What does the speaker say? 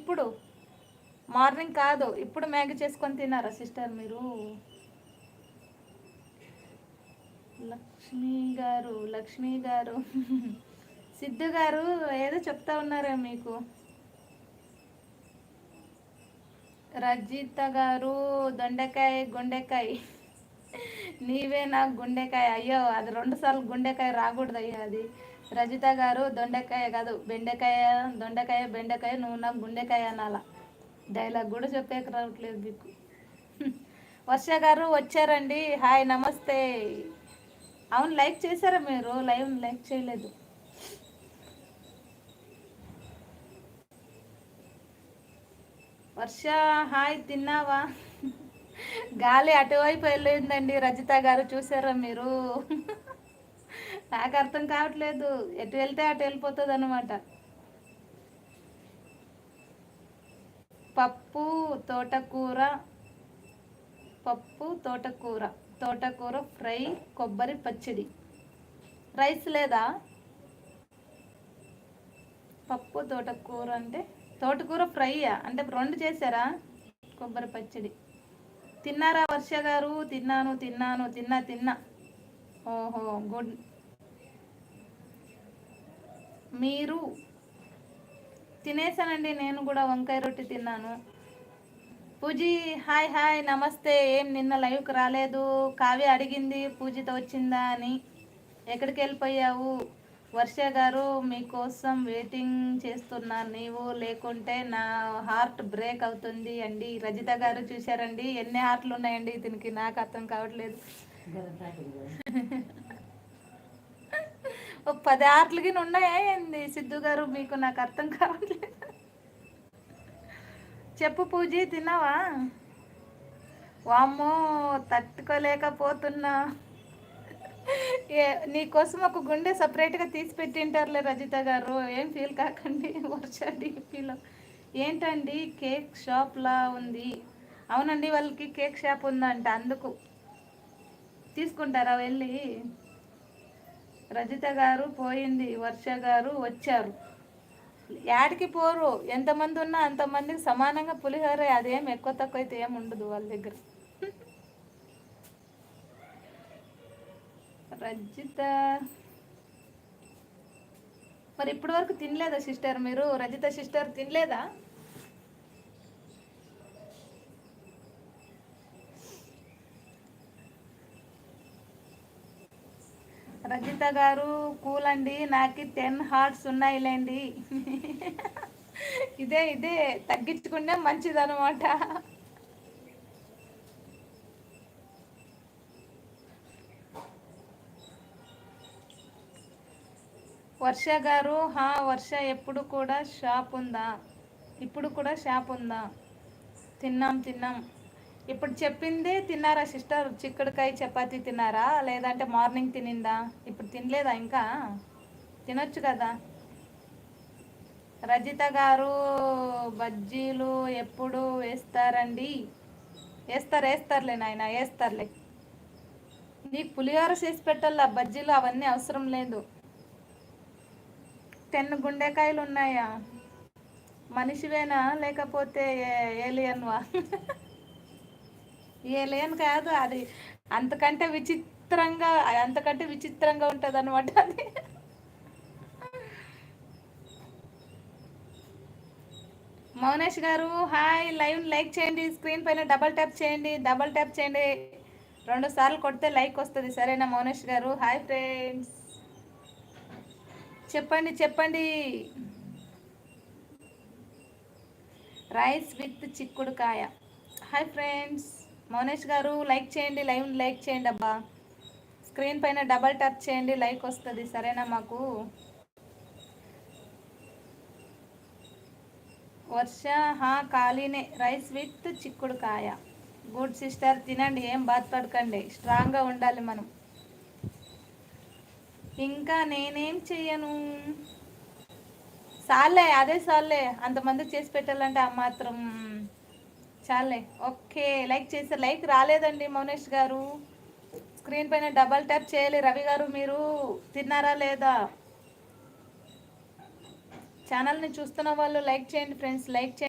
ఇప్పుడు మార్నింగ్ కాదు, ఇప్పుడు మ్యాగీ చేసుకొని తిన్నారా సిస్టర్ మీరు? లక్ష్మి గారు సిద్ధు గారు ఏదో చెప్తా ఉన్నారా మీకు? రజిత గారు దొండకాయ గుండెకాయ. నీవే నాకు గుండెకాయ. అయ్యో అది 2 సార్లు గుండెకాయ రాకూడదు అయ్యా అది. రజిత గారు దొండకాయ కాదు బెండకాయ, దొండకాయ బెండకాయ, నువ్వు నాకు గుండెకాయ అనాల. డైలాగ్ కూడా చెప్పేకి రావట్లేదు మీకు. వర్ష గారు వచ్చారండి, హాయ్ నమస్తే. అవును, లైక్ చేశారా మీరు? లైవ్ లైక్ చేయలేదు. వర్ష హాయ్, తిన్నావా? గాలి అటువైపు వెళ్ళిందండి రజిత గారు, చూసారా మీరు? నాకు అర్థం కావట్లేదు, ఎటు వెళ్తే అటు వెళ్ళిపోతుంది అనమాట. పప్పు తోటకూర, తోటకూర ఫ్రై, కొబ్బరి పచ్చడి. రైస్ లేదా? పప్పు తోటకూర అంటే తోటకూర ఫ్రైయా అంటే 2 చేశారా? కొబ్బరి పచ్చడి. తిన్నారా వర్ష గారు? తిన్నా. ఓహో గుడ్. మీరు? తినేసానండి, నేను కూడా వంకాయ రొట్టి తిన్నాను. పూజీ హాయ్ నమస్తే. ఏం నిన్న లైవ్కి రాలేదు? కావ్య అడిగింది పూజిత వచ్చిందా అని. ఎక్కడికి వెళ్ళిపోయావు? వర్ష గారు మీకోసం వెయిటింగ్ చేస్తున్నాను, నీవు లేకుంటే నా హార్ట్ బ్రేక్ అవుతుంది అండి. రజిత గారు చూశారండి, ఎన్ని హార్ట్లు ఉన్నాయండి దీనికి, నాకు అర్థం కావట్లేదు. ఒక 10 హార్ట్లకి ఉన్నాయా ఏంది సిద్ధు గారు మీకు? నాకు అర్థం కావట్లేదు. చెప్పు పూజీ, తిన్నావా? వామ్మో, తట్టుకోలేకపోతున్నా. నీకోసం ఒక గుండె సపరేట్గా తీసి పెట్టింటారులే రజిత గారు, ఏం ఫీల్ కాకండి. వర్ష డీపీలో ఏంటండి కేక్ షాప్లా ఉంది? అవునండి, వాళ్ళకి కేక్ షాప్ ఉందంట, అందుకు తీసుకుంటారా వెళ్ళి? రజిత గారు పోయింది, వర్ష గారు వచ్చారు. యాడికి పోరు, ఎంతమంది ఉన్నా అంతమందికి సమానంగా పులిహోర, అదేం ఎక్కువ తక్కువ అయితే ఏం ఉండదు వాళ్ళ దగ్గర. రజిత మరి ఇప్పటి వరకు తినలేదా సిస్టర్ మీరు? రజిత సిస్టర్ తినలేదా? రజిత గారు కూల్ అండి, నాకు 10 హార్ట్స్ ఉన్నాయిలేండి. ఇదే తగ్గించుకుంటే మంచిదనమాట. వర్ష గారు వర్ష ఎప్పుడు కూడా షాప్ ఉందా? ఇప్పుడు కూడా షాప్ ఉందా? తిన్నాం. ఇప్పుడు చెప్పింది తిన్నారా సిస్టర్? చిక్కుడుకాయ చపాతీ తిన్నారా, లేదంటే మార్నింగ్ తినిందా? ఇప్పుడు తినలేదా ఇంకా? తినొచ్చు కదా. రజిత గారు బజ్జీలు ఎప్పుడు వేస్తారండి? వేస్తారులే నాయన, వేస్తారులే. నీకు పులిహోర చేసి పెట్టాలా, బజ్జీలు అవన్నీ అవసరం లేదు. 10 గుండెకాయలు ఉన్నాయా? మనిషివేనా లేకపోతే ఏలియన్వా? ఏలియన్ కాదు అది, అంతకంటే విచిత్రంగా ఉంటుంది అనమాట అది. మౌనేష్ గారు హాయ్, లైవ్ లైక్ చేయండి, స్క్రీన్ పైన డబల్ ట్యాప్ చేయండి. 2 సార్లు కొడితే లైక్ వస్తుంది, సరేనా మౌనేష్ గారు? హాయ్ ఫ్రెండ్స్, చెప్పండి. రైస్ విత్ చిక్కుడుకాయ. హాయ్ ఫ్రెండ్స్, మౌనేష్ గారు లైక్ చేయండి, లైవ్ లైక్ చేయండి అబ్బా. స్క్రీన్ పైన డబల్ ట్యాప్ చేయండి, లైక్ వస్తుంది, సరేనా మాకు? వర్ష ఖాళీనే, రైస్ విత్ చిక్కుడుకాయ. గుడ్ సిస్టర్, తినండి, ఏం బాధపడకండి, స్ట్రాంగ్గా ఉండాలి మనం. ఇంకా నేనేం చెయ్యను. సాలే అంతమందికి చేసి పెట్టాలంటే ఆ మాత్రం చాలే. ఓకే, లైక్ చేస్తే లైక్ రాలేదండి మౌనేష్ గారు. స్క్రీన్ పైన డబల్ ట్యాప్ చేయాలి. రవి గారు మీరు తిన్నారా లేదా? ఛానల్ని చూస్తున్న వాళ్ళు లైక్ చేయండి ఫ్రెండ్స్, లైక్ చేయండి.